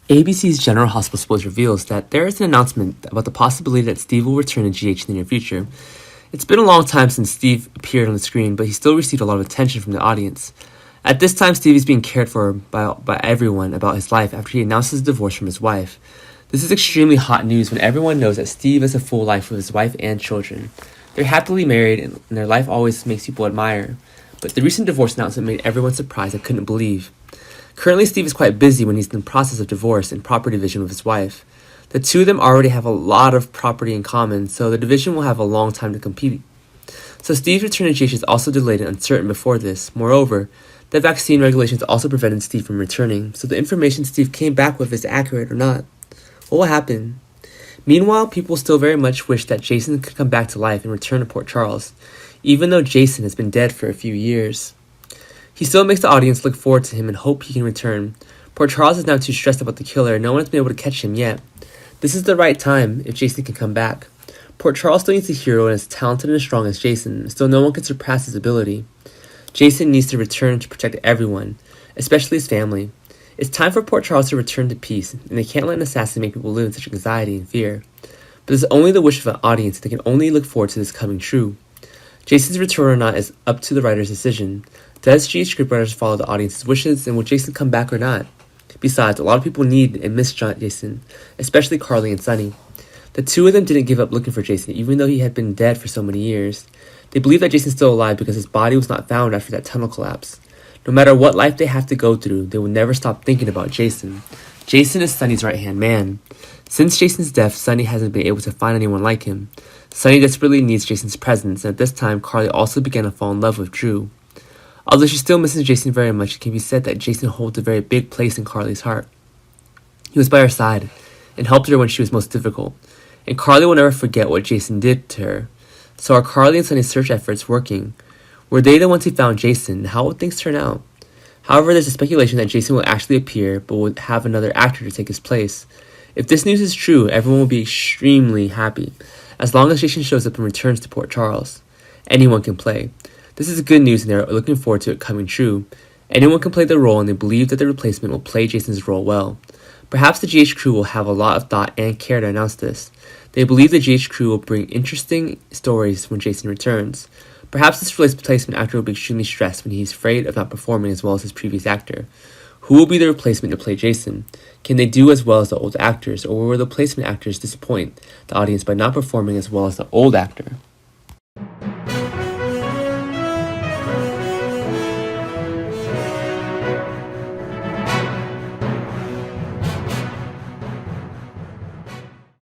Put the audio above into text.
ABC's General Hospital Spoilers reveals that there is an announcement about the possibility that Steve will return to GH in the near future. It's been a long time since Steve appeared on the screen, but he still received a lot of attention from the audience. At this time, Steve is being cared for by everyone about his life after he announces his divorce from his wife. This is extremely hot news when everyone knows that Steve has a full life with his wife and children. They're happily married and their life always makes people admire, but the recent divorce announcement made everyone surprised and couldn't believe. Currently, Steve is quite busy when he's in the process of divorce and property division with his wife. The two of them already have a lot of property in common, so the division will have a long time to compete. So Steve's return to GH is also delayed and uncertain before this. Moreover, the vaccine regulations also prevented Steve from returning, so the information Steve came back with is accurate or not. What will happen? Meanwhile, people still very much wish that Jason could come back to life and return to Port Charles, even though Jason has been dead for a few years. He still makes the audience look forward to him and hope he can return. Port Charles is now too stressed about the killer and no one has been able to catch him yet. This is the right time if Jason can come back. Port Charles still needs a hero and as talented and as strong as Jason, still no one can surpass his ability. Jason needs to return to protect everyone, especially his family. It's time for Port Charles to return to peace, and they can't let an assassin make people live in such anxiety and fear. But it's only the wish of an audience that can only look forward to this coming true. Jason's return or not is up to the writer's decision. Does GH scriptwriters follow the audience's wishes, and will Jason come back or not? Besides, a lot of people need and miss Jason, especially Carly and Sunny. The two of them didn't give up looking for Jason, even though he had been dead for so many years. They believe that Jason's still alive because his body was not found after that tunnel collapse. No matter what life they have to go through, they will never stop thinking about Jason. Jason is Sunny's right-hand man. Since Jason's death, Sunny hasn't been able to find anyone like him. Sunny desperately needs Jason's presence, and at this time, Carly also began to fall in love with Drew. Although she still misses Jason very much, it can be said that Jason holds a very big place in Carly's heart. He was by her side and helped her when she was most difficult, and Carly will never forget what Jason did to her. So are Carly and Sunny's search efforts working? Were they the ones who found Jason? How would things turn out? However, there's a speculation that Jason will actually appear, but will have another actor to take his place. If this news is true, everyone will be extremely happy, as long as Jason shows up and returns to Port Charles. Anyone can play. This is good news and they're looking forward to it coming true. Anyone can play the role and they believe that the replacement will play Jason's role well. Perhaps the GH crew will have a lot of thought and care to announce this. They believe the GH crew will bring interesting stories when Jason returns. Perhaps this replacement actor will be extremely stressed when he's afraid of not performing as well as his previous actor. Who will be the replacement to play Jason? Can they do as well as the old actors, or will the replacement actors disappoint the audience by not performing as well as the old actor?